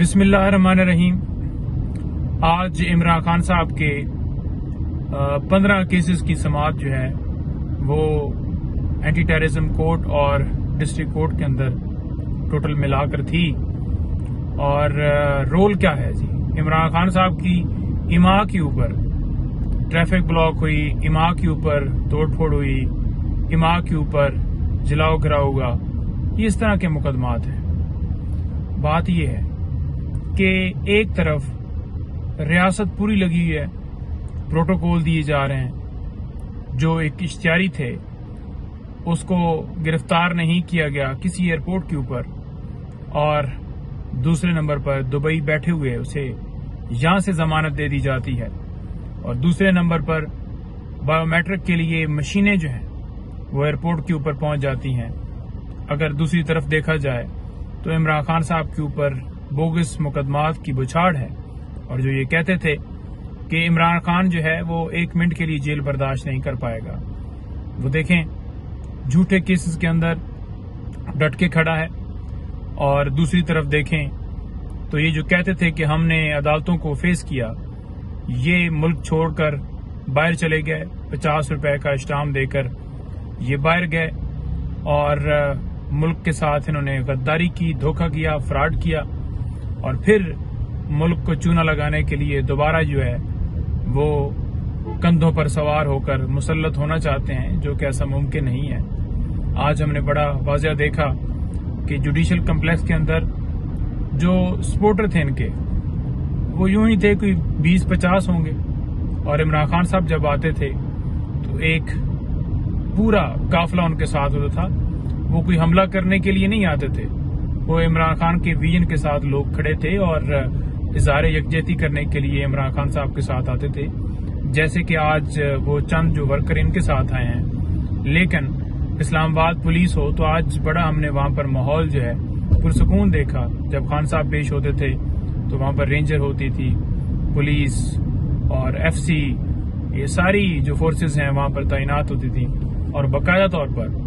बिस्मिल्लाहिर्रहमानिर्रहीम। आज इमरान खान साहब के 15 केसेस की समाअत जो है वो एंटी टेररिज्म कोर्ट और डिस्ट्रिक्ट कोर्ट के अंदर टोटल मिलाकर थी। और रोल क्या है जी? इमरान खान साहब की इमा के ऊपर ट्रैफिक ब्लॉक हुई, इमा के ऊपर तोड़फोड़ हुई, इमा के ऊपर जलाओ गिराओ हुआ, ये इस तरह के मुकदमात हैं। बात यह है कि एक तरफ रियासत पूरी लगी हुई है, प्रोटोकॉल दिए जा रहे हैं, जो एक इश्तियारी थे उसको गिरफ्तार नहीं किया गया किसी एयरपोर्ट के ऊपर, और दूसरे नंबर पर दुबई बैठे हुए उसे यहां से जमानत दे दी जाती है, और दूसरे नंबर पर बायोमेट्रिक के लिए मशीनें जो हैं वो एयरपोर्ट के ऊपर पहुंच जाती हैं। अगर दूसरी तरफ देखा जाए तो इमरान खान साहब के ऊपर बोगस मुकदमात की बुछाड़ है, और जो ये कहते थे कि इमरान खान जो है वो 1 मिनट के लिए जेल बर्दाश्त नहीं कर पाएगा, वो देखें झूठे केसेस के अंदर डट के खड़ा है। और दूसरी तरफ देखें तो ये जो कहते थे कि हमने अदालतों को फेस किया, ये मुल्क छोड़कर बाहर चले गए, 50 रुपए का स्टाम्प देकर ये बाहर गए, और मुल्क के साथ इन्होंने गद्दारी की, धोखा किया, फ्रॉड किया, और फिर मुल्क को चूना लगाने के लिए दोबारा जो है वो कंधों पर सवार होकर मुसल्लत होना चाहते हैं, जो कि ऐसा मुमकिन नहीं है। आज हमने बड़ा वाज़ेह देखा कि जुडिशल कम्प्लेक्स के अंदर जो सपोर्टर थे इनके, वो यूं ही थे, कोई 20-50 होंगे, और इमरान खान साहब जब आते थे तो एक पूरा काफिला उनके साथ होता था। वो कोई हमला करने के लिए नहीं आते थे, वो इमरान खान के विजन के साथ लोग खड़े थे और इज़हार यकजहती करने के लिए इमरान खान साहब के साथ आते थे। जैसे कि आज वो चंद जो वर्कर इनके साथ आए हैं, लेकिन इस्लामाबाद पुलिस हो तो आज बड़ा हमने वहां पर माहौल जो है पुरसुकून देखा। जब खान साहब पेश होते थे तो वहां पर रेंजर होती थी, पुलिस और FC, ये सारी जो फोर्सेस हैं वहां पर तैनात होती थी, और बाकायदा तौर पर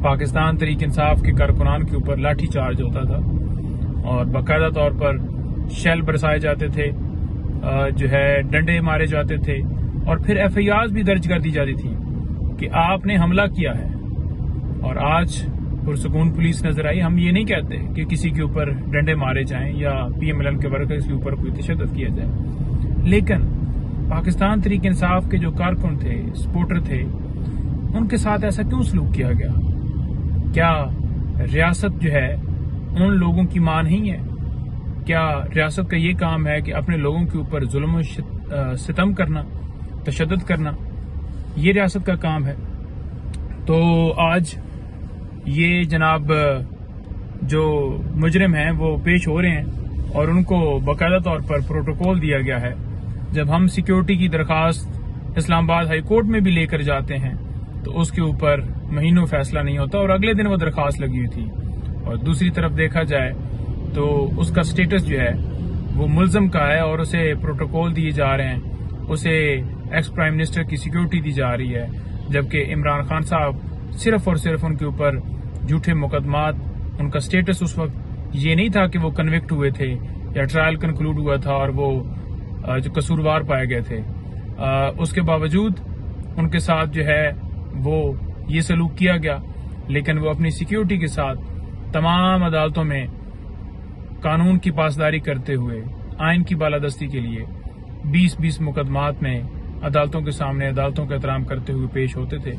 पाकिस्तान तहरीक इंसाफ के कारकुनान के ऊपर लाठी चार्ज होता था, और बाकायदा तौर पर शेल बरसाए जाते थे, जो है डंडे मारे जाते थे, और फिर FIRs भी दर्ज कर दी जाती थी कि आपने हमला किया है। और आज पुरसुकून पुलिस नजर आई। हम ये नहीं कहते कि किसी के ऊपर डंडे मारे जाएं या PMLN के वर्कर्स के ऊपर कोई तशद्दुद किया जाए, लेकिन पाकिस्तान तहरीक इंसाफ के जो कारकुन थे, सपोर्टर थे, उनके साथ ऐसा क्यों सलूक किया गया? क्या रियासत जो है उन लोगों की मां नहीं है? क्या रियासत का ये काम है कि अपने लोगों के ऊपर जुल्म और सितम करना, तशद्दुद करना, ये रियासत का काम है? तो आज ये जनाब जो मुजरिम हैं वो पेश हो रहे हैं, और उनको बाकायदा तौर पर प्रोटोकॉल दिया गया है। जब हम सिक्योरिटी की दरखास्त इस्लामाबाद हाई कोर्ट में भी लेकर जाते हैं तो उसके ऊपर महीनों फैसला नहीं होता, और अगले दिन वो दरखास्त लगी हुई थी। और दूसरी तरफ देखा जाए तो उसका स्टेटस जो है वो मुल्जम का है, और उसे प्रोटोकॉल दिए जा रहे हैं, उसे एक्स प्राइम मिनिस्टर की सिक्योरिटी दी जा रही है, जबकि इमरान खान साहब सिर्फ और सिर्फ उनके ऊपर झूठे मुकदमात, उनका स्टेटस उस वक्त ये नहीं था कि वो कन्विक्ट हुए थे या ट्रायल कंक्लूड हुआ था और वो जो कसूरवार पाए गए थे। उसके बावजूद उनके साथ जो है वो ये सलूक किया गया, लेकिन वो अपनी सिक्योरिटी के साथ तमाम अदालतों में कानून की पासदारी करते हुए, आइन की बालादस्ती के लिए 20-20 मुकदमात में अदालतों के सामने अदालतों का एहतराम करते हुए पेश होते थे,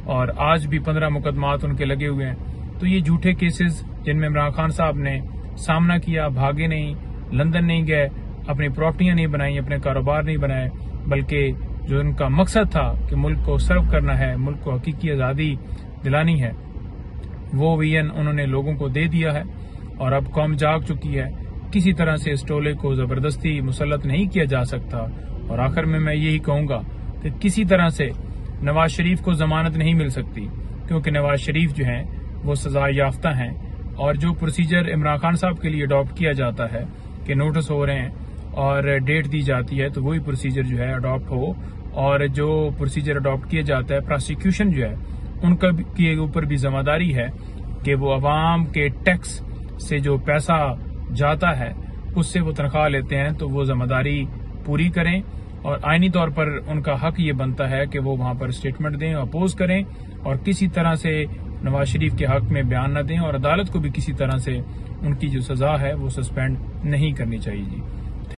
और आज भी 15 मुकदमात उनके लगे हुए हैं। तो ये झूठे केसेस जिनमें इमरान खान साहब ने सामना किया, भागे नहीं, लंदन नहीं गए, अपनी प्रॉपर्टियां नहीं बनाई, अपने कारोबार नहीं बनाए, बल्कि जो उनका मकसद था कि मुल्क को सर्व करना है, मुल्क को हकीकी आज़ादी दिलानी है, वो विजन उन्होंने लोगों को दे दिया है। और अब कौम जाग चुकी है, किसी तरह से इस टोले को जबरदस्ती मुसल्लत नहीं किया जा सकता। और आखिर में मैं यही कहूंगा कि किसी तरह से नवाज शरीफ को जमानत नहीं मिल सकती, क्योंकि नवाज शरीफ जो हैं वो सजा याफ्ता हैं, और जो प्रोसीजर इमरान खान साहब के लिए अडॉप्ट किया जाता है कि नोटिस हो रहे हैं और डेट दी जाती है, तो वही प्रोसीजर जो है अडॉप्ट हो। और जो प्रोसीजर अडॉप्ट किया जाता है, प्रोसिक्यूशन जो है उनका के ऊपर भी जिम्मेदारी है कि वो अवाम के टैक्स से जो पैसा जाता है उससे वो तनख्वाह लेते हैं तो वो जिम्मेदारी पूरी करें और आईनी तौर पर उनका हक ये बनता है कि वो वहां पर स्टेटमेंट दें, अपोज करें और किसी तरह से नवाज शरीफ के हक में बयान न दें और अदालत को भी किसी तरह से उनकी जो सजा है वो सस्पेंड नहीं करनी चाहिए जी।